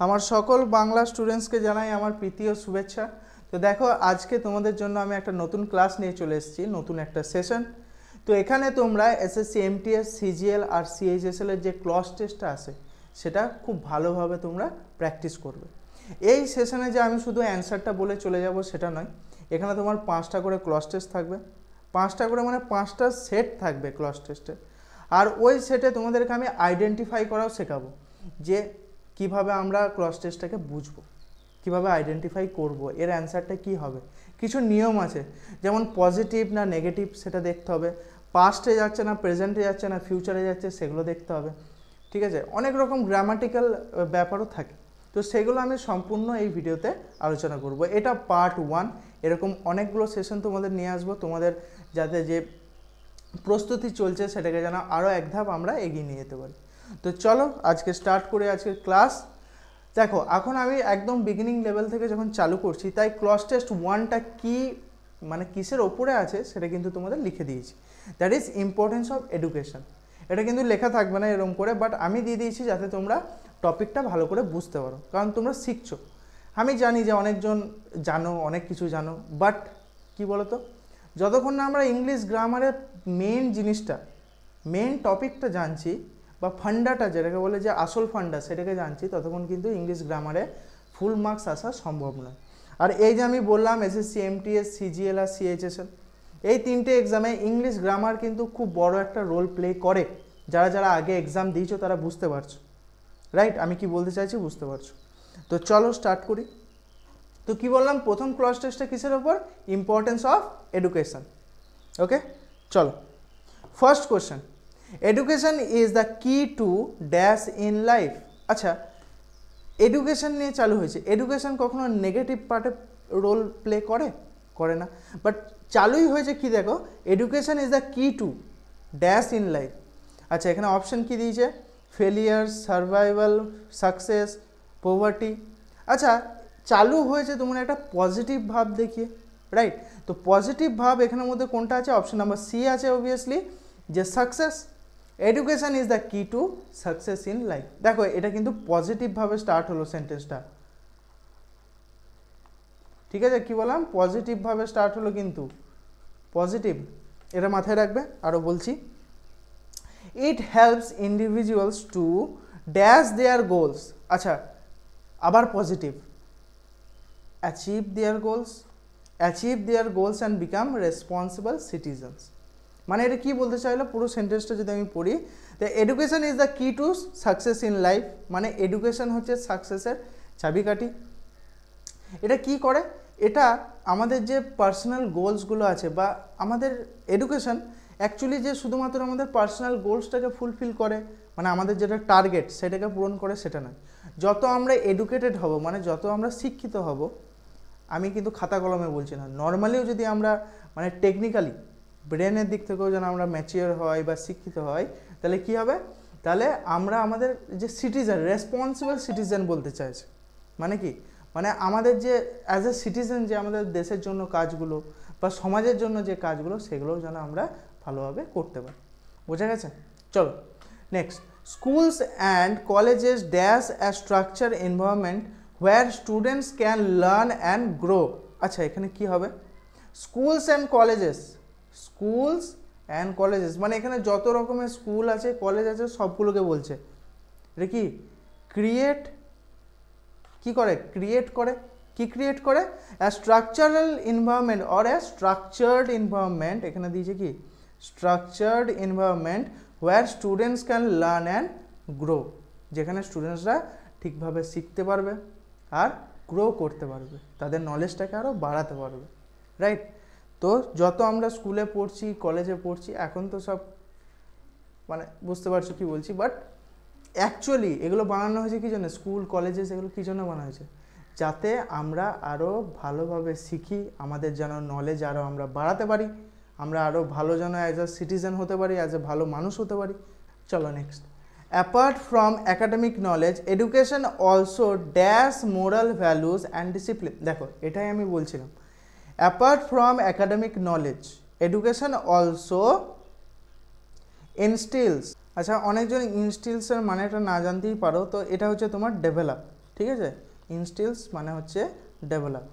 আমার সকল বাংলা স্টুডেন্টসকে জানাই আমার প্রীতি ও শুভেচ্ছা। তো দেখো, আজকে তোমাদের জন্য আমি একটা নতুন ক্লাস নিয়ে চলে এসেছি, নতুন একটা সেশন। তো এখানে তোমরা এসএসসি এমটিএস সিজিএল আর সিএইচএসএল এর যে ক্লজ টেস্টটা আছে সেটা খুব ভালোভাবে তোমরা প্র্যাকটিস করবে। এই সেশনে যে আমি শুধু অ্যান্সারটা বলে চলে যাব সেটা নয়, এখানে তোমার 5টা করে ক্লজ টেস্ট থাকবে, 5টা করে মানে 5টা সেট থাকবে ক্লজ টেস্টের। আর ওই সেটে তোমাদেরকে আমি আইডেন্টিফাই করাও শেখাবো যে কিভাবে আমরা ক্লজ টেস্টটাকে বুঝবো, কিভাবে আইডেন্টিফাই করব, এর অ্যান্সারটা কি হবে। কিছু নিয়ম আছে, যেমন পজিটিভ না নেগেটিভ সেটা দেখতে হবে, পাস্টে যাচ্ছে না প্রেজেন্টে যাচ্ছে না ফিউচারে যাচ্ছে সেগুলো দেখতে হবে, ঠিক আছে। অনেক রকম গ্রামাটিক্যাল ব্যাপারও থাকে, তো সেগুলো আমি সম্পূর্ণ এই ভিডিওতে আলোচনা করব। এটা পার্ট 1। এরকম অনেকগুলো সেশন তোমাদের নিয়ে আসবো, তোমাদের যাতে যে প্রস্তুতি চলছে সেটাকে যেন আরও এক ধাপ আমরা এগিয়ে নিয়ে যেতে পারি। তো চলো আজকে স্টার্ট করে আজকের ক্লাস। দেখো, এখন আমি একদম বিগিনিং লেভেল থেকে যখন চালু করছি, তাই ক্লজ টেস্ট 1টা কি মানে কিসের ওপরে আছে সেটা কিন্তু তোমাদের লিখে দিয়েছি। That is importance of education. এটা কিন্তু লেখা থাকবে না এরকম করে, বাট আমি দিয়ে দিয়েছি যাতে তোমরা টপিকটা ভালো করে বুঝতে পারো, কারণ তোমরা শিখছো। আমি জানি যে অনেকজন জানো, অনেক কিছু জানো, বাট কি বলো তো, যতক্ষণ না আমরা ইংলিশ গ্রামারের মেন জিনিসটা, মেন টপিকটা জানছি বা ফান্ডাটা যেটাকে বলে যে আসল ফান্ডা সেটাকে জানছি, ততক্ষণ কিন্তু ইংলিশ গ্রামারে ফুল মার্কস আসা সম্ভব নয়। আর এই যে আমি বললাম এসএসসি এমটিএস সিজিএল আর সিএইচএসএল এই 3টে এক্সামে ইংলিশ গ্রামার কিন্তু খুব বড় একটা রোল প্লে করে। যারা যারা আগে এক্সাম দিয়েছো তারা বুঝতে পারছো, রাইট? আমি কি বলতে চাইছি বুঝতে পারছো। তো চলো স্টার্ট করি। তো কি বললাম, প্রথম ক্লজ টেস্টটা কিসের ওপর? Importance of education. ওকে, চলো। First question, education is the key to dash in life. আচ্ছা, এডুকেশন নিয়ে চালু হয়েছে, এডুকেশন কখনো নেগেটিভ পার্টে রোল প্লে করে? করে না। বাট চালুই হয়েছে কি, দেখো, education is the key to dash in life. আচ্ছা, এখানে অপশন কি দিয়েছে? Failure, survival, success, poverty. আচ্ছা, চালু হয়েছে তোমার একটা পজিটিভ ভাব দেখিয়ে, রাইট? তো পজিটিভ ভাব এখানের মধ্যে কোনটা আছে? অপশন নাম্বার সি আছে অবভিয়াসলি, যে success. Education is the key to success in life. দেখো, এটা কিন্তু পজিটিভভাবে স্টার্ট হলো সেন্টেন্সটা, ঠিক আছে? কি বললাম? পজিটিভভাবে স্টার্ট হলো, কিন্তু পজিটিভ, এটা মাথায় রাখবে। আরও বলছি, it helps individuals to dash there goals. আচ্ছা, আবার positive, achieve there goals, achieve there goals and become responsible citizens. মানে এটা কী বলতে চাইলো, পুরো সেন্টেন্সটা যদি আমি পড়ি, the education is the key to success in life, মানে এডুকেশন হচ্ছে সাকসেসের চাবিকাঠি। এটা কি করে? এটা আমাদের যে পার্সোনাল গোলসগুলো আছে, বা আমাদের এডুকেশন অ্যাকচুয়ালি যে শুধুমাত্র আমাদের পার্সোনাল গোলসটাকে ফুলফিল করে, মানে আমাদের যেটা টার্গেট সেটাকে পূরণ করে, সেটা নয়। যত আমরা এডুকেটেড হব, মানে যত আমরা শিক্ষিত হব, আমি কিন্তু খাতা কলমে বলছি না, নর্মালিও যদি আমরা মানে টেকনিক্যালি ব্রেনের দিক থেকেও যেন আমরা ম্যাচিওর হয় বা শিক্ষিত হয়, তাহলে কি হবে? তাহলে আমরা আমাদের যে সিটিজেন, রেসপন্সিবল সিটিজেন বলতে চাইছে, মানে কি? মানে আমাদের যে অ্যাজ এ সিটিজেন যে আমাদের দেশের জন্য কাজগুলো বা সমাজের জন্য যে কাজগুলো, সেগুলোও যেন আমরা ভালোভাবে করতে পারি। বোঝা গেছে? চলো next, schools and colleges dash a structure environment where students can learn and grow. আচ্ছা, এখানে কি হবে? Schools and colleges, schools and colleges মানে এখানে যত রকমের স্কুল আছে কলেজ আছে সবগুলোকে বলছে। এটা কি ক্রিয়েট, কি করে? ক্রিয়েট করে। কি ক্রিয়েট করে? A structural environment or a structured environment, এখানে দিয়েছে কি structured environment where students can learn and grow, যেখানে স্টুডেন্টসরা ঠিকভাবে শিখতে পারবে আর গ্রো করতে পারবে, তাদের নলেজটাকে আরও বাড়াতে পারবে, রাইট? তো যত আমরা স্কুলে পড়ছি কলেজে পড়ছি, এখন তো সব মানে বুঝতে পারছো কি বলছি, বাট অ্যাকচুয়ালি এগুলো বানানো হয়েছে কী জন্য? স্কুল কলেজে সেগুলো কী জন্য বানানো হয়েছে? যাতে আমরা আরও ভালোভাবে শিখি, আমাদের যেন নলেজ আরও আমরা বাড়াতে পারি, আমরা আরও ভালো যেন অ্যাজ এ সিটিজেন হতে পারি, অ্যাজ এ ভালো মানুষ হতে পারি। চলো next, apart from academic knowledge education also dash moral values and discipline. দেখো, এটাই আমি বলছিলাম, apart from academic knowledge education also instils. আচ্ছা, অনেকজন ইনস্টিলসের মানেটা না জানতেই পারো, তো এটা হচ্ছে তোমার ডেভেলপ, ঠিক আছে, ইনস্টিলস মানে হচ্ছে ডেভেলপ,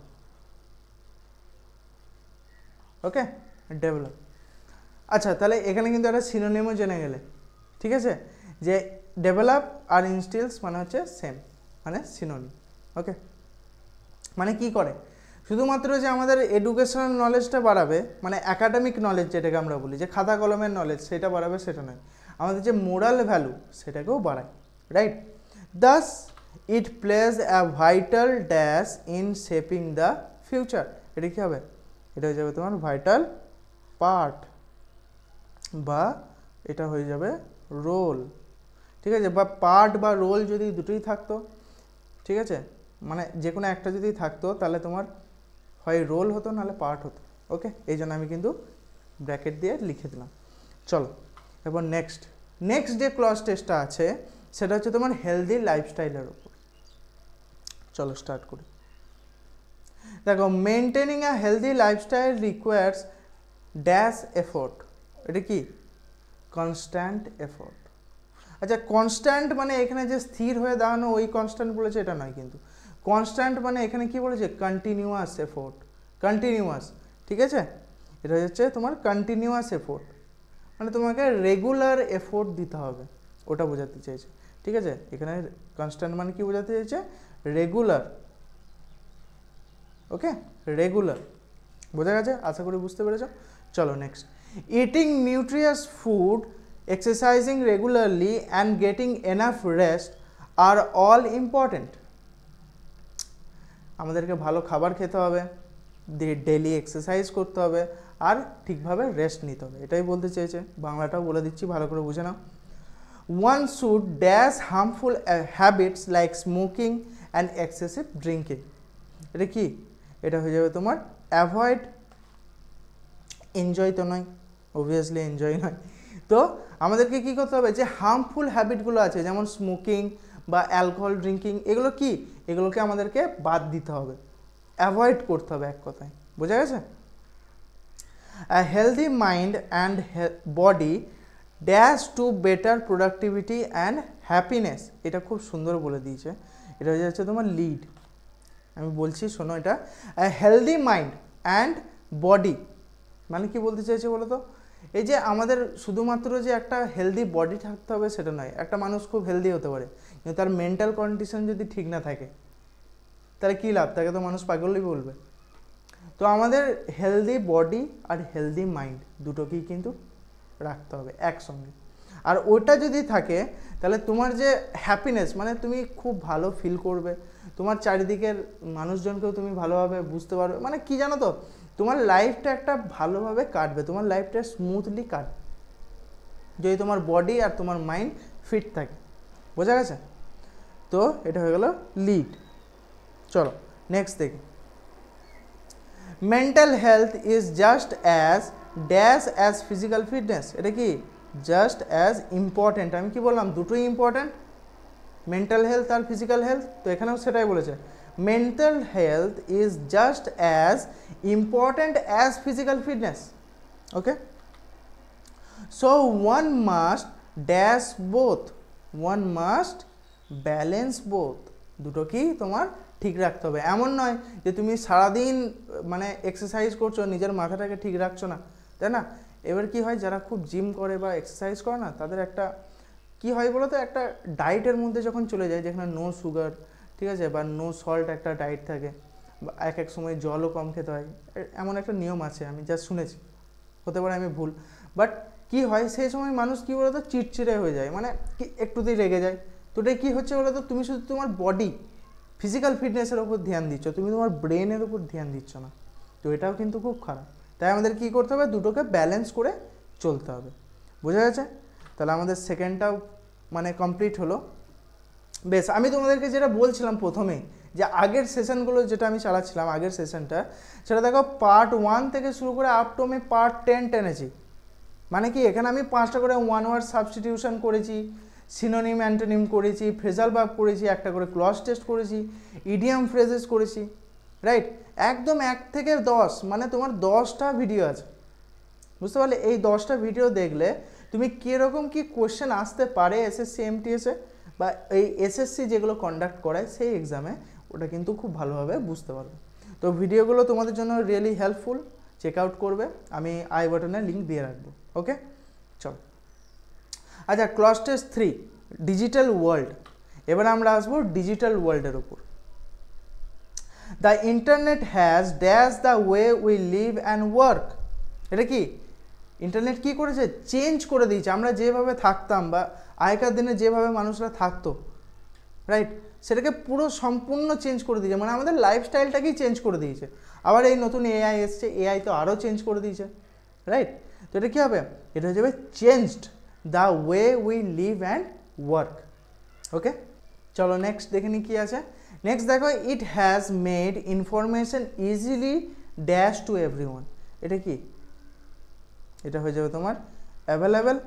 ওকে, ডেভেলপ। আচ্ছা, তাহলে এখানে কিন্তু একটা সিনোনিমও জেনে গেলে, ঠিক আছে, যে ডেভেলপ আর ইনস্টিলস মানে হচ্ছে সেম, মানে সিনোনিম, ওকে। মানে কি করে, শুধুমাত্র যে আমাদের এডুকেশনাল নলেজটা বাড়াবে, মানে একাডেমিক নলেজ যেটাকে আমরা বলি, যে খাতা কলমের নলেজ সেটা বাড়াবে সেটা নয়, আমাদের যে মোরাল ভ্যালু সেটাকেও বাড়ায়, right. Does it play a vital dash in shaping the future. এটা কী হবে, এটা হয়ে যাবে তোমার ভাইটাল পার্ট, বা এটা হয়ে যাবে রোল, ঠিক আছে, বা পার্ট বা রোল যদি দুটোই থাকতো, ঠিক আছে, মানে যে কোনো একটা যদি থাকতো তাহলে তোমার হয় রোল হতো নাহলে পার্ট হতো, ওকে। এই জন্য আমি কিন্তু ব্র্যাকেট দিয়ে লিখে দিলাম। চলো এবার নেক্সট যে ক্লজ টেস্টটা আছে সেটা হচ্ছে তোমার হেলদি লাইফস্টাইলের উপর। চলো স্টার্ট করি। দেখো, maintaining a healthy lifestyle requires dash effort. এটা কি, কনস্ট্যান্ট এফোর্ট। আচ্ছা, কনস্ট্যান্ট মানে এখানে যে স্থির হয়ে দাঁড়ানো ওই কনস্ট্যান্ট বলেছে এটা নয়, কিন্তু কনস্ট্যান্ট মানে এখানে কি বলেছে, কন্টিনিউয়াস এফোর্ট, কন্টিনিউয়াস, ঠিক আছে, এটা হচ্ছে তোমার কন্টিনিউয়াস এফোর্ট, মানে তোমাকে রেগুলার এফোর্ট দিতে হবে, ওটা বোঝাতে চাইছে, ঠিক আছে। এখানে কনস্ট্যান্ট মানে কি বোঝাতে চাইছে, রেগুলার, ওকে, রেগুলার, বোঝা গেছে, আশা করি বুঝতে পেরেছ। চলো next, eating nutritious food, exercising regularly and getting enough rest আর অল ইম্পর্টেন্ট। আমাদেরকে ভালো খাবার খেতে হবে, ডেলি এক্সারসাইজ করতে হবে, আর ঠিকভাবে রেস্ট নিতে হবে, এটাই বলতে চেয়েছে। বাংলাটাও বলে দিচ্ছি, ভালো করে বুঝে নাও। One should dash harmful habits like smoking and excessive drinking. এটা কি, এটা হয়ে যাবে তোমার অ্যাভয়েড, এনজয় তো নয়, অবভিয়াসলি এনজয় নয়। তো আমাদেরকে কী করতে হবে, যে হার্মফুল হ্যাবিটগুলো আছে যেমন স্মোকিং বা অ্যালকোহল ড্রিঙ্কিং, এগুলো কি, এগুলোকে আমাদেরকে বাদ দিতে হবে, অ্যাভয়েড করতে হবে, এক কথায়, বোঝা গেছে। A healthy mind and body dash to better productivity and happiness. এটা খুব সুন্দর বলে দিয়েছে, এটা হয়ে যাচ্ছে তোমার লিড। আমি বলছি শোনো, এটা হেলদি মাইন্ড অ্যান্ড বডি মানে কি বলতে চাইছে বলো তো, এই যে আমাদের শুধুমাত্র যে একটা হেলদি বডি থাকতে হবে সেটা নয়, একটা মানুষ খুব হেলদি হতে পারে কিন্তু তার মেন্টাল কন্ডিশন যদি ঠিক না থাকে তাহলে কী লাভ, তাকে তো মানুষ পাগলই বলবে। তো আমাদের হেলদি বডি আর হেলদি মাইন্ড দুটোকেই কিন্তু রাখতে হবে একসঙ্গে, আর ওটা যদি থাকে তাহলে তোমার যে হ্যাপিনেস, মানে তুমি খুব ভালো ফিল করবে, তোমার চারিদিকের মানুষজনকেও তুমি ভালোভাবে বুঝতে পারবে, মানে কি জানো তো, তোমার লাইফটা একটা ভালোভাবে কাটবে, তোমার লাইফটা স্মুথলি কাটবে যদি তোমার বডি আর তোমার মাইন্ড ফিট থাকে, বোঝা গেছে। তো এটা হয়ে গেল লিড। চলো নেক্সট দেখি, mental health is just as dash as physical fitness. এটা কি, জাস্ট অ্যাজ ইম্পর্টেন্ট। আমি কি বললাম, দুটোই ইম্পর্টেন্ট, মেন্টাল হেলথ আর ফিজিক্যাল হেলথ। তো এখানেও সেটাই বলেছে, mental health is just as important as physical fitness, okay. So one must dash both, one must balance both, দুটোকেই তোমার ঠিক রাখতে হবে। এমন নয় যে তুমি সারাদিন মানে এক্সারসাইজ করছো, নিজের মাথাটাকে ঠিক রাখছো না, তাই না। এবার কি হয়, যারা খুব জিম করে বা এক্সারসাইজ করে না, তাদের একটা কি হয় বলো তো, একটা ডায়েটের মধ্যে যখন চলে যায় যেখানে নো সুগার, ঠিক আছে, বা নো সল্ট একটা ডায়েট থাকে, বা এক সময় জলও কম খেতে হয়, এমন একটা নিয়ম আছে, আমি যা শুনেছি, হতে পারে আমি ভুল, বাট কি হয় সেই সময় মানুষ কী বলো তো, চিড়চিড়ে হয়ে যায়, মানে কি একটুতেই রেগে যায়। তো এটাই কী হচ্ছে বলো তো, তুমি শুধু তোমার বডি ফিজিক্যাল ফিটনেসের ওপর ধ্যান দিচ্ছ, তুমি তোমার ব্রেনের উপর ধ্যান দিচ্ছ না, তো এটাও কিন্তু খুব খারাপ। তাই আমাদের কী করতে হবে, দুটোকে ব্যালেন্স করে চলতে হবে, বোঝা গেছে। তাহলে আমাদের সেকেন্ডটাও মানে কমপ্লিট হলো। বেশ, আমি তোমাদেরকে যেটা বলছিলাম প্রথমেই, যে আগের সেশনগুলো যেটা আমি চালাচ্ছিলাম, আগের সেশনটা, সেটা দেখো পার্ট 1 থেকে শুরু করে আপ টু আমি পার্ট 10 টেনেছি। মানে কি, এখানে আমি 5টা করে ওয়ান ওয়ার্ড সাবস্টিটিউশন করেছি, সিনোনিম অ্যান্টোনিম করেছি, ফ্রেজাল ভার্ব করেছি, একটা করে ক্লজ টেস্ট করেছি, ইডিয়াম ফ্রেজেস করেছি, রাইট। একদম 1 থেকে 10, মানে তোমার 10টা ভিডিও আছে, বুঝতে পারলে। এই 10টা ভিডিও দেখলে তুমি কীরকম কি কোয়েশ্চেন আসতে পারে এসএসসি এমটিএসে, বা এই এসএসসি যেগুলো কন্ডাক্ট করায় সেই এক্সামে ওটা কিন্তু খুব ভালোভাবে বুঝতে পারবে। তো ভিডিওগুলো তোমাদের জন্য রিয়েলি হেল্পফুল, চেক আউট করবে, আমি আই বাটনে লিঙ্ক দিয়ে রাখবো। ওকে, চলো। আচ্ছা, ক্লাস টেস্ট 3 ডিজিটাল ওয়ার্ল্ড। এবার আমরা আসবো ডিজিটাল ওয়ার্ল্ডের উপর। The internet has dash the way we live and work. এটা কি ইন্টারনেট কি করেছে? চেঞ্জ করে দিয়েছে। আমরা যেভাবে থাকতাম বা আগেকার দিনে যেভাবে মানুষরা থাকতো, রাইট, সেটাকে পুরো সম্পূর্ণ চেঞ্জ করে দিয়েছে, মানে আমাদের লাইফস্টাইলটাকেই চেঞ্জ করে দিয়েছে। আবার এই নতুন এআই এসছে, এআই তো আরও চেঞ্জ করে দিয়েছে, রাইট। তো এটা কী হবে? এটা হয়ে যাবে changed the way we live and work. Okay, চলো নেক্সট দেখে নিই কী আছে। নেক্সট দেখো, it has made information easily dash to everyone. এটা কি? এটা হয়ে যাবে তোমার অ্যাভেলেবেল।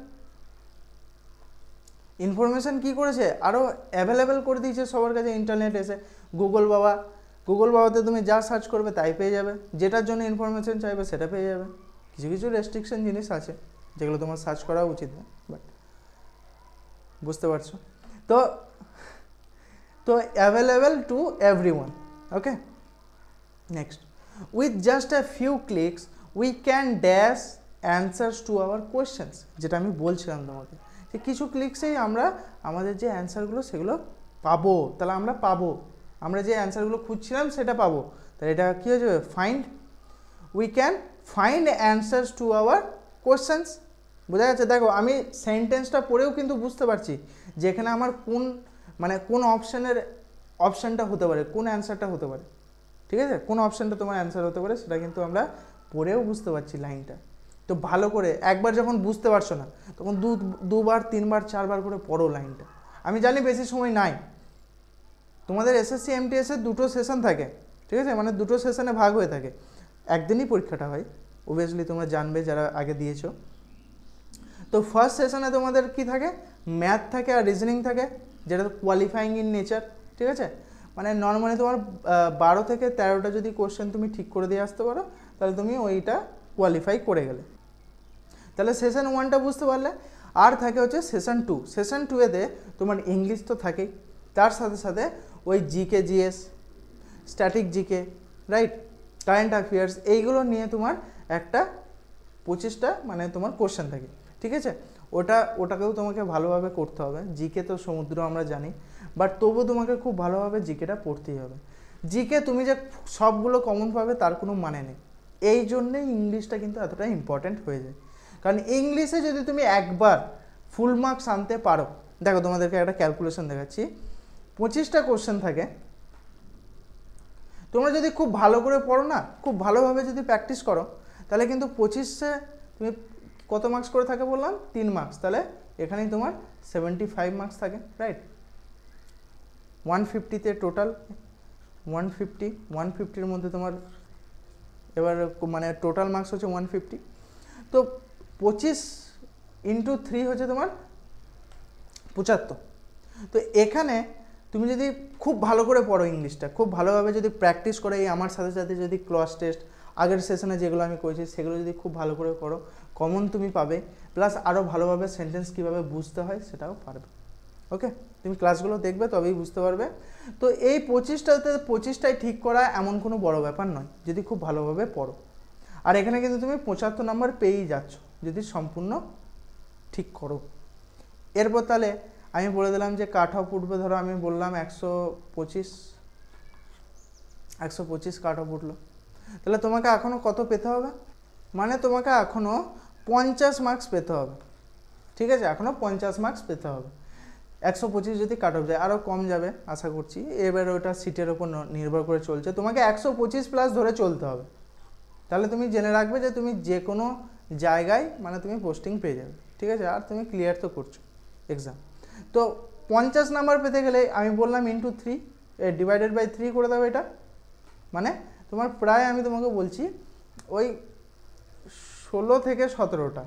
ইনফরমেশান কী করেছে? আরও অ্যাভেলেবেল করে দিয়েছে সবার কাছে। ইন্টারনেট এসে গুগল বাবাতে তুমি যা সার্চ করবে তাই পেয়ে যাবে, যেটার জন্য ইনফরমেশান চাইবে সেটা পেয়ে যাবে। কিছু কিছু রেস্ট্রিকশন জিনিস আছে যেগুলো তোমার সার্চ করা উচিত না, বাট বুঝতে পারছো তো। তো available to everyone. Okay, next, with just a few clicks we can dash answers to our questions. যেটা আমি বলছিলাম তোমাকে, যে কিছু ক্লিকসেই আমরা আমাদের যে অ্যান্সারগুলো সেগুলো পাবো। তাহলে আমরা পাবো, আমরা যে অ্যান্সারগুলো খুঁজছিলাম সেটা পাবো। তাহলে এটা কী হয়ে যাবে? Find. We can find answers to our questions. বোঝা যাচ্ছে? দেখো, আমি সেন্টেন্সটা পড়েও কিন্তু বুঝতে পারছি যে এখানে আমার কোন অপশানটা হতে পারে, কোন অ্যান্সারটা হতে পারে। ঠিক আছে, কোন অপশানটা তোমার অ্যান্সার হতে পারে সেটা কিন্তু আমরা পড়েও বুঝতে পারছি লাইনটা। তো ভালো করে একবার যখন বুঝতে পারছো না, তখন দুবার 3বার 4বার করে পড়ো লাইনটা। আমি জানি বেশি সময় নাই, তোমাদের এসএসসি এমটিএসের 2টো সেশন থাকে, ঠিক আছে, মানে 2টো সেশনে ভাগ হয়ে থাকে, একদিনই পরীক্ষাটা হয়। অবভিয়াসলি তোমরা জানবে যারা আগে দিয়েছো। তো ফার্স্ট সেশনে তোমাদের কি থাকে? ম্যাথ থাকে আর রিজনিং থাকে, যেটা কোয়ালিফাইং ইন নেচার। ঠিক আছে, মানে নর্মালি তোমার 12 থেকে 13টা যদি কোশ্চেন তুমি ঠিক করে দিয়ে আসতে পারো, তাহলে তুমি ওইটা কোয়ালিফাই করে গেলে। তাহলে সেশন 1টা বুঝতে পারলে। আর থাকে হচ্ছে সেশন 2। সেশন 2-এতে তোমার ইংলিশ তো থাকেই, তার সাথে সাথে ওই GK, GS, static GK, right, current affairs, এইগুলো নিয়ে তোমার একটা 25টা মানে তোমার কোশ্চেন থাকে। ঠিক আছে, ওটাকেও তোমাকে ভালোভাবে করতে হবে। জিকে তো সমুদ্র আমরা জানি, বাট তবুও তোমাকে খুব ভালোভাবে জিকেটা পড়তেই হবে। জিকে তুমি যে সবগুলো কমন পাবে তার কোনো মানে নেই। এই জন্যেই ইংলিশটা কিন্তু এতটা ইম্পর্ট্যান্ট হয়ে যায়। কারণ ইংলিশে যদি তুমি একবার ফুল মার্কস আনতে পারো, দেখো তোমাদেরকে একটা ক্যালকুলেশন দেখাচ্ছি। 25টা কোশ্চেন থাকে, তোমরা যদি খুব ভালো করে পড়ো না, খুব ভালোভাবে যদি প্র্যাকটিস করো, তাহলে কিন্তু 25-এ তুমি কত মার্কস করে থাকে বললাম? 3 মার্কস। তাহলে এখানেই তোমার 75 মার্কস থাকে, রাইট। 150-তে টোটাল 150-150-র মধ্যে তোমার এবার মানে টোটাল মার্কস হচ্ছে 150। তো 25 × 3 হচ্ছে তোমার 75। তো এখানে তুমি যদি খুব ভালো করে পড়ো ইংলিশটা, খুব ভালোভাবে যদি প্র্যাকটিস করো, এই আমার সাথে সাথে যদি ক্লাস টেস্ট আগের সেশনে যেগুলো আমি করেছি সেগুলো যদি খুব ভালো করে করো, কমন তুমি পাবে, প্লাস আরও ভালোভাবে সেন্টেন্স কীভাবে বুঝতে হয় সেটাও পারবে। ওকে, তুমি ক্লাসগুলো দেখবে তবেই বুঝতে পারবে। তো এই 25টাই ঠিক করা এমন কোনো বড় ব্যাপার নয় যদি খুব ভালোভাবে পড়ো। আর এখানে কিন্তু তুমি 75 নম্বর পেয়েই যাচ্ছ যদি সম্পূর্ণ ঠিক করো। এরপর তাহলে আমি বলে দিলাম যে কাট অফ উঠবে, ধরো আমি বললাম 125 কাট অফ উঠলো। তাহলে তোমাকে এখনও কত পেতে হবে? মানে তোমাকে এখনও 50 মার্কস পেতে হবে। ঠিক আছে, এখনও 50 মার্কস পেতে হবে। 125 যদি কাট অফ যায়, আরও কম যাবে আশা করছি, এবার ওটা সিটের ওপর নির্ভর করে চলছে। তোমাকে 125+ ধরে চলতে হবে, তাহলে তুমি জেনে রাখবে যে তুমি যে কোনো জায়গায় মানে তুমি পোস্টিং পেয়ে যাবে। ঠিক আছে, আর তুমি ক্লিয়ার তো করছো এক্সাম। তো 50 নাম্বার পেতে গেলে আমি বললাম × 3 /3 করে দেবে। এটা মানে তোমার প্রায় আমি তোমাকে বলছি ওই 16 থেকে 17টা,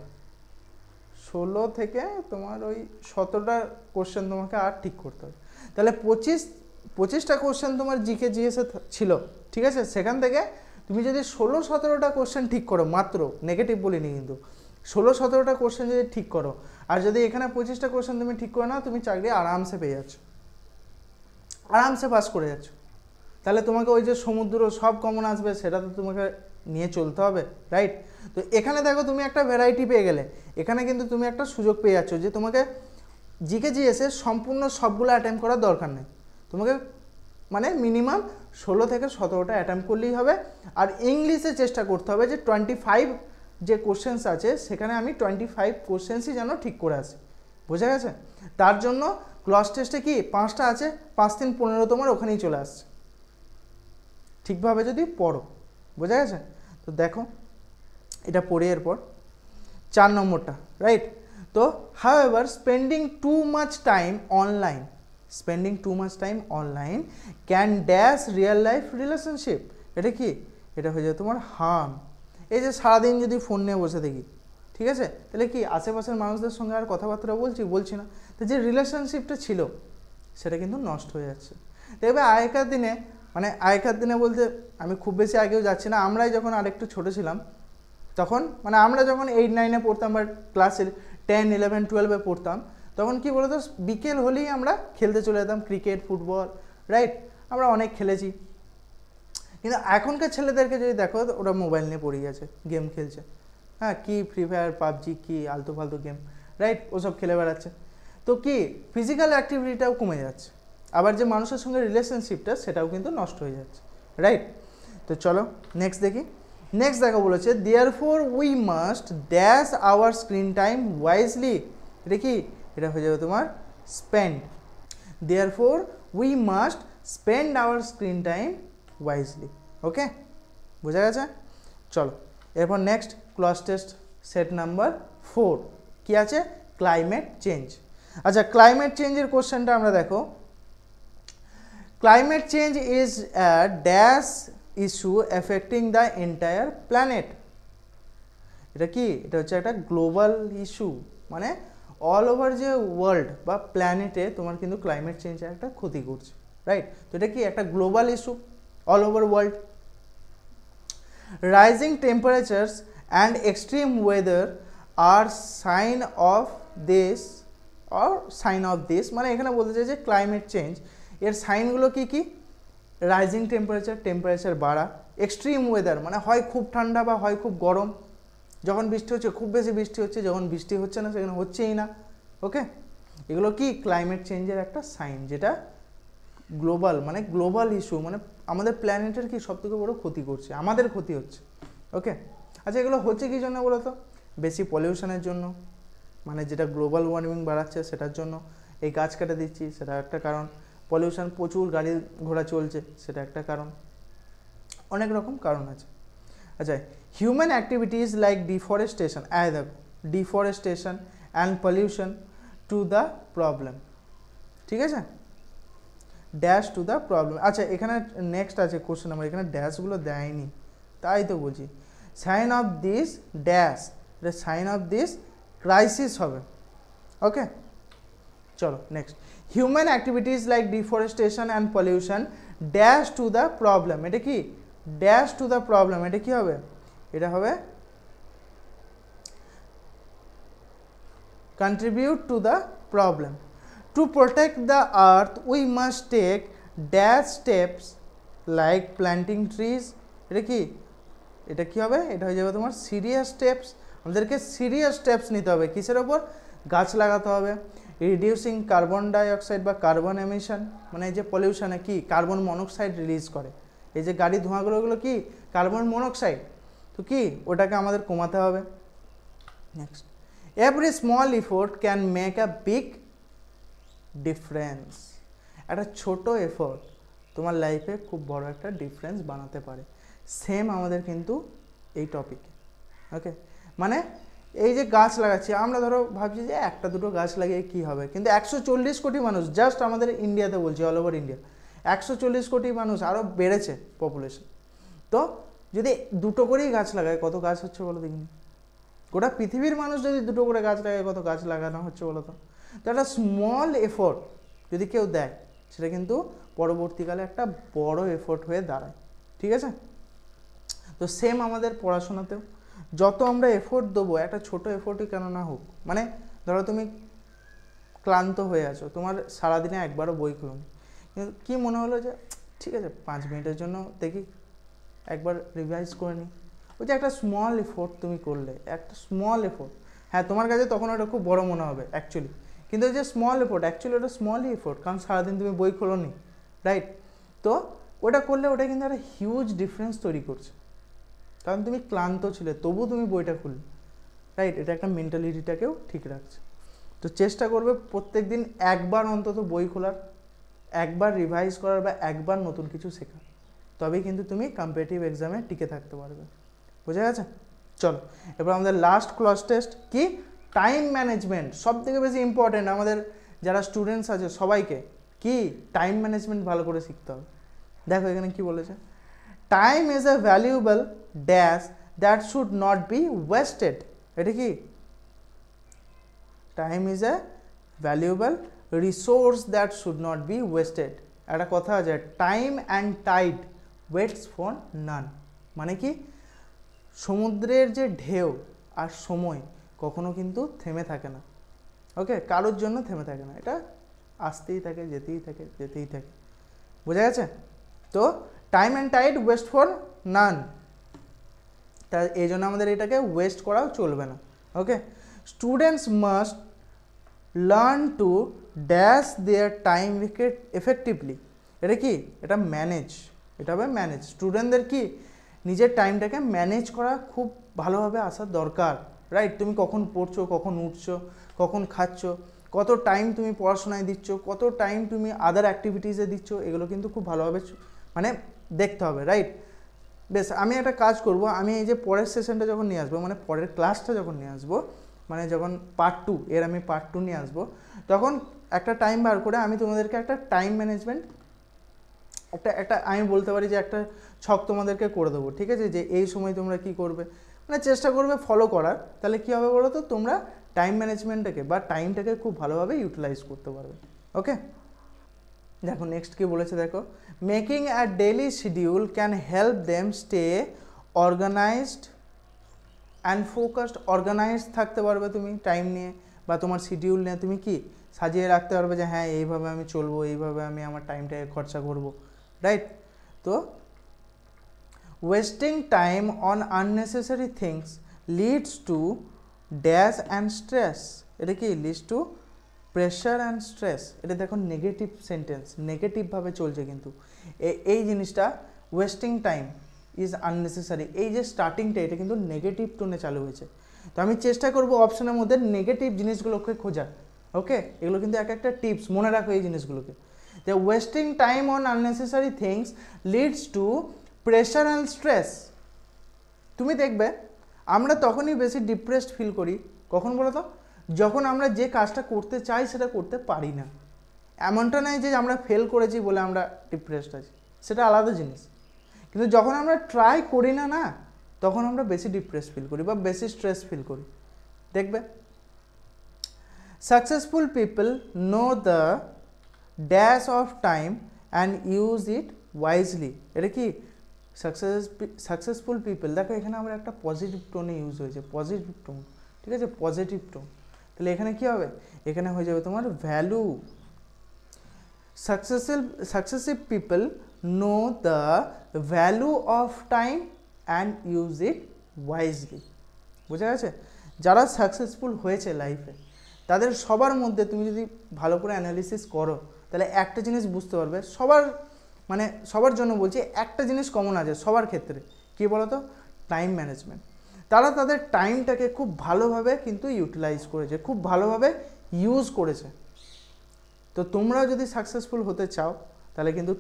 16 থেকে তোমার ওই 17টা কোশ্চেন তোমাকে আর ঠিক করতে হবে। তাহলে 25টা কোশ্চেন তোমার জিকে জিএসে ছিল, ঠিক আছে, সেখান থেকে তুমি যদি 16-17টা কোশ্চেন ঠিক করো, মাত্র নেগেটিভ বলিনি কিন্তু, 16-17টা কোশ্চেন যদি ঠিক করো, আর যদি এখানে 25টা কোশ্চেন তুমি ঠিক করে নাও, তুমি চাকরি আরামসে পেয়ে যাচ্ছ, আরামসে পাস করে যাচ্ছ। তাহলে তোমাকে ওই যে সমুদ্র সব কমন আসবে সেটা তো তোমাকে নিয়ে চলতে হবে, রাইট? তো এখানে দেখো তুমি একটা ভ্যারাইটি পেয়ে গেলে, এখানে কিন্তু তুমি একটা সুযোগ পেয়ে যাচ্ছ যে তোমাকে জিকে জিএসে সম্পূর্ণ সবগুলো অ্যাটেম্প করার দরকার নেই, তোমাকে মানে মিনিমাম 16 থেকে 17টা অ্যাটেম্প করলেই হবে। আর ইংলিশে চেষ্টা করতে হবে যে 25 যে কোশ্চেন্স আছে সেখানে আমি 25 কোশ্চেন্সই যেন ঠিক করে আসি, বোঝা গেছে? তার জন্য ক্লস টেস্টে কি 5টা আছে, 5 3 15 তোমার ওখানেই চলে আসছে, ঠিকভাবে যদি পড়ো, বোঝা গেছে? তো দেখো এটা পড়ি এরপর 4 নম্বরটা, রাইট? তো however spending too much time online can dash real life relationship. এটা কি? এটা হয়ে যায় তোমার হার্ম। এই যে সারাদিন যদি ফোন নিয়ে বসে থাকি, ঠিক আছে, তাহলে কি আশেপাশের মানুষদের সঙ্গে আর কথাবার্তা বলছি না, তো যে রিলেশনশিপটা ছিল সেটা কিন্তু নষ্ট হয়ে যাচ্ছে। দেখবে আগেকার দিনে বলতে আমি খুব বেশি আগেও যাচ্ছি না, আমরাই যখন আরেকটু ছোটো ছিলাম তখন মানে আমরা যখন 8 9-এ পড়তাম বা ক্লাসের 10 11 12-এ পড়তাম, তখন কি বলতো বিকেল হলেই আমরা খেলতে চলে যেতাম, ক্রিকেট ফুটবল, রাইট? আমরা অনেক খেলেছি। কিন্তু এখনকার ছেলেদেরকে যদি দেখো ওরা মোবাইল নিয়ে পড়ে গেছে, গেম খেলছে, হ্যাঁ, কি ফ্রি ফায়ার পাবজি কি আলতু ফালতু গেম, রাইট? ওসব খেলে বেড়াচ্ছে। তো কি ফিজিক্যাল অ্যাক্টিভিটিটাও কমে যাচ্ছে, আবার যে মানুষের সঙ্গে রিলেশনশিপটা সেটাও কিন্তু নষ্ট হয়ে যাচ্ছে, রাইট? তো চলো নেক্সট দেখি। নেক্সট দেখো বলেছে therefore we must dash our screen time wisely. এটা কি? এটা হয়ে যাবে তোমার spend. Therefore we must spend our screen time wisely. Okay, বোঝা গেছে? চলো এরপর next class test set number 4 কি আছে? Climate change. আচ্ছা, ক্লাইমেট চেঞ্জের কোশ্চেনটা আমরা দেখো। Climate change is a dash issue affecting the entire planet. এটা কি? এটা হচ্ছে একটা গ্লোবাল ইস্যু, মানে অল ওভার যে ওয়ার্ল্ড বা প্ল্যানেটে তোমার কিন্তু ক্লাইমেট চেঞ্জ একটা ক্ষতি করছে, রাইট? তো এটা কি একটা global issue all over world. Rising temperatures and extreme weather আর সাইন অফ দিস, মানে এখানে বলতে চাই যে ক্লাইমেট চেঞ্জ এর সাইনগুলো কি কি? রাইজিং টেম্পারেচার বাড়া, এক্সট্রিম ওয়েদার মানে হয় খুব ঠান্ডা বা হয় খুব গরম, যখন বৃষ্টি হচ্ছে খুব বেশি বৃষ্টি হচ্ছে, যখন বৃষ্টি হচ্ছে না সেখানে হচ্ছেই না। ওকে, এগুলো কি ক্লাইমেট চেঞ্জের একটা সাইন, যেটা গ্লোবাল মানে গ্লোবাল ইস্যু, মানে আমাদের প্ল্যানেটের কি সবথেকে বড় ক্ষতি করছে, আমাদের ক্ষতি হচ্ছে। ওকে, আচ্ছা এগুলো হচ্ছে কি জন্য বলো তো? বেশি পলিউশনের জন্য, মানে যেটা গ্লোবাল ওয়ার্মিং বাড়াচ্ছে সেটার জন্য। এই গাছ কেটে দিচ্ছি সেটা একটা কারণ, পলিউশন প্রচুর গাড়ি ঘোড়া চলছে সেটা একটা কারণ, অনেক রকম কারণ আছে। আচ্ছা, human activities like deforestation and pollution to the problem. ঠিক আছে, ড্যাশ টু দ্য প্রবলেম। আচ্ছা এখানে নেক্সট আছে কোশ্চেন নাম্বার, এখানে ড্যাশগুলো দেয়নি, তাই তো বলছি। সাইন অফ দিস ড্যাশ, এটা সাইন অফ দিস ক্রাইসিস হবে। ওকে, চলো next. Human activities like deforestation and pollution dash to the problem. এটা কি? Dash to the problem. এটা কি হবে? এটা হবে contribute to the problem. To protect the earth we must take dash steps like planting trees. এটা কি? এটা কি হবে? এটা হয়ে যাবে তোমার সিরিয়াস স্টেপস। আমাদেরকে সিরিয়াস স্টেপস নিতে হবে কিসের ওপর? গাছ লাগাতে হবে। রিডিউসিং কার্বন ডাইঅক্সাইড বা কার্বন এমিশন, মানে এই যে পলিউশনে কি কার্বন মনোক্সাইড রিলিজ করে, এই যে গাড়ি ধোঁয়াগুলো ওগুলো কি কার্বন মনোক্সাইড, তো কি ওটাকে আমাদের কমাতে হবে। Next, every small effort can make a big difference. একটা ছোট এফোর্ট তোমার লাইফে খুব বড় একটা ডিফারেন্স বানাতে পারে। সেম আমাদের কিন্তু এই টপিকে। ওকে, মানে এই যে গাছ লাগাচ্ছি আমরা, ধরো ভাবছি যে একটা দুটো গাছ লাগিয়ে কী হবে, কিন্তু 140 কোটি মানুষ জাস্ট আমাদের ইন্ডিয়াতে বলছি, অল ওভার ইন্ডিয়া 140 কোটি মানুষ, আরও বেড়েছে পপুলেশন। তো যদি দুটো করেই গাছ লাগায় কত গাছ হচ্ছে বলো দেখিনি? গোটা পৃথিবীর মানুষ যদি দুটো করে গাছ লাগায় কত গাছ লাগানো হচ্ছে বলো তো? তো একটা স্মল এফোর্ট যদি কেউ দেয় সেটা কিন্তু পরবর্তীকালে একটা বড় এফোর্ট হয়ে দাঁড়ায়। ঠিক আছে, তো সেম আমাদের পড়াশোনাতেও যত আমরা এফোর্ট দেবো, একটা ছোট এফোর্টই কেন না হোক, মানে ধরো তুমি ক্লান্ত হয়ে আছো, তোমার সারাদিনে একবারও বই খুলো, কিন্তু কী মনে হলো যে ঠিক আছে 5 মিনিটের জন্য দেখি একবার রিভাইজ করে নিই, ওই যে একটা স্মল এফোর্ট তুমি করলে, একটা স্মল এফোর্ট, হ্যাঁ তোমার কাছে তখন ওটা খুব বড় মনে হবে অ্যাকচুয়ালি, কিন্তু ওই যে স্মল এফোর্ট অ্যাকচুয়ালি ওটা স্মলই এফোর্ট, কারণ সারাদিন তুমি বই খোলো নি, রাইট? তো ওটা করলে ওটা কিন্তু একটা হিউজ ডিফারেন্স তৈরি করছে, কারণ তুমি ক্লান্ত ছিলে তবু তুমি বইটা খুললে, রাইট? এটা একটা মেন্টালিটিটাকেও ঠিক রাখছে। তো চেষ্টা করবে প্রত্যেক দিন একবার অন্তত বই খোলার, একবার রিভাইজ করার, বা একবার নতুন কিছু শেখার, তবেই কিন্তু তুমি কম্পিটিটিভ এক্সামে টিকে থাকতে পারবে। বোঝা গেছে? চলো এবার আমাদের লাস্ট ক্লজ টেস্ট কি, টাইম ম্যানেজমেন্ট। সব থেকে বেশি ইম্পর্টেন্ট আমাদের যারা স্টুডেন্টস আছে সবাইকে, কি টাইম ম্যানেজমেন্ট ভালো করে শিখতে হবে। দেখো এখানে কি বলেছে, time is a valuable dash that should not be wasted. এটা কি, time is a valuable resource that should not be wasted. একটা কথা আছে, time and tide waits for none. মানে কি, সমুদ্রের যে ঢেউ আর সময় কখনো কিন্তু থেমে থাকে না, ওকে, কারোর জন্য থেমে থাকে না, এটা আসতেই থাকে, যেতেই থাকে, যেতেই থাকে। বোঝা গেছে? তো time and tide waste for none, তা এই জন্য আমাদের এটাকে ওয়েস্ট করাও চলবে না, okay. Students must learn to dash their time effectively. এটা কি, এটা ম্যানেজ, এটা হবে ম্যানেজ। স্টুডেন্টদের কি নিজের টাইমটাকে ম্যানেজ করা খুব ভালোভাবে আসার দরকার, রাইট? তুমি কখন পড়ছো, কখন উঠছো, কখন খাচ্ছ, কত টাইম তুমি পড়াশোনায় দিচ্ছ, কত টাইম তুমি আদার অ্যাক্টিভিটিসে দিচ্ছ, এগুলো কিন্তু খুব ভালোভাবে মানে দেখতে হবে, রাইট? বেশ, আমি একটা কাজ করব, আমি এই যে পরের সেশনটা যখন নিয়ে আসবো, মানে পরের ক্লাসটা যখন নিয়ে আসবো, মানে যখন পার্ট 2 এর আমি পার্ট 2 নিয়ে আসবো, তখন একটা টাইম বার করে আমি তোমাদেরকে একটা টাইম ম্যানেজমেন্ট একটা আমি বলতে পারি যে একটা ছক তোমাদেরকে করে দেবো, ঠিক আছে? যে এই সময় তোমরা কি করবে, মানে চেষ্টা করবে ফলো করার, তাহলে কী হবে বলো তো, তোমরা টাইম ম্যানেজমেন্টটাকে বা টাইমটাকে খুব ভালোভাবে ইউটিলাইজ করতে পারবে, ওকে। দেখো নেক্সট কি বলেছে, দেখো, making a daily schedule can help them stay organized and focused. Organized থাকতে পারবে তুমি টাইম নিয়ে, বা তোমার শিডিউল নিয়ে তুমি কি সাজিয়ে রাখতে পারবে যে হ্যাঁ এইভাবে আমি চলবো, এইভাবে আমি আমার টাইমটাকে খরচা করবো, রাইট? তো wasting time on unnecessary things leads to dash and stress. এটা কি, leads to pressure and stress. এটা দেখো নেগেটিভ সেন্টেন্স, নেগেটিভভাবে চলছে কিন্তু এই জিনিসটা, ওয়েস্টিং টাইম ইজ আননেসেসারি, এই যে স্টার্টিংটা এটা কিন্তু নেগেটিভ টোনে চালু হয়েছে। তো আমি চেষ্টা করব অপশনের মধ্যে নেগেটিভ জিনিসগুলোকে খোঁজার, ওকে। এগুলো কিন্তু এক একটা টিপস, মনে রাখো এই জিনিসগুলোকে, যে wasting time on unnecessary things leads to pressure and stress. তুমি দেখবে আমরা তখনই বেশি ডিপ্রেসড ফিল করি, কখন বলো তো, যখন আমরা যে কাজটা করতে চাই সেটা করতে পারি না। এমনটা নয় যে আমরা ফেল করেছি বলে আমরা ডিপ্রেসড আছি, সেটা আলাদা জিনিস, কিন্তু যখন আমরা ট্রাই করি না না, তখন আমরা বেশি ডিপ্রেস ফিল করি বা বেশি স্ট্রেস ফিল করি, দেখবে। Successful people know the dash of time and use it wisely. এটা কি, সাকসেসফুল পিপল, দেখো এখানে আমরা একটা পজিটিভ টোনে ইউজ হয়েছে, পজিটিভ টোন, ঠিক আছে, পজিটিভ টোন। তাহলে এখানে কি হবে, এখানে হয়ে যাবে তোমার value. Successive people know the value of time and use it wisely. বোঝা গেছে? যারা সাকসেসফুল হয়েছে লাইফে, তাদের সবার মধ্যে তুমি যদি ভালো করে অ্যানালিসিস করো, তাহলে একটা জিনিস বুঝতে পারবে, সবার জন্য বলছি, একটা জিনিস কমন আছে সবার ক্ষেত্রে, কী বলো তো, টাইম ম্যানেজমেন্ট। তারা তাদের টাইমটাকে খুব ভালোভাবে কিন্তু ইউটিলাইজ করেছে, খুব ভালোভাবে ইউজ করেছে। তো তোমরাও যদি সাকসেসফুল হতে চাও, তাহলে কিন্তু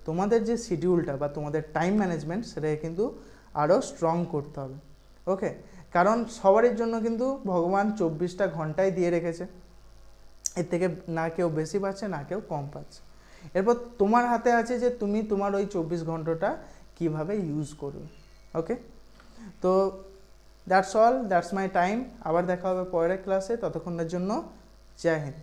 তোমাদের যে শিডিউলটা বা তোমাদের টাইম ম্যানেজমেন্ট, সেটাকে কিন্তু আরও স্ট্রং করতে হবে, ওকে। কারণ সবারই জন্য কিন্তু ভগবান 24টা ঘন্টাই দিয়ে রেখেছে, এর থেকে না কেউ বেশি পাচ্ছে না কেউ কম পাচ্ছে। এরপর তোমার হাতে আছে যে তুমি তোমার ওই 24 ঘন্টাটা কীভাবে ইউজ করবে, ওকে। তো that's all, that's my time. আবার দেখা হবে পরের ক্লাসে, ততক্ষণের জন্য জয় হিন্দ।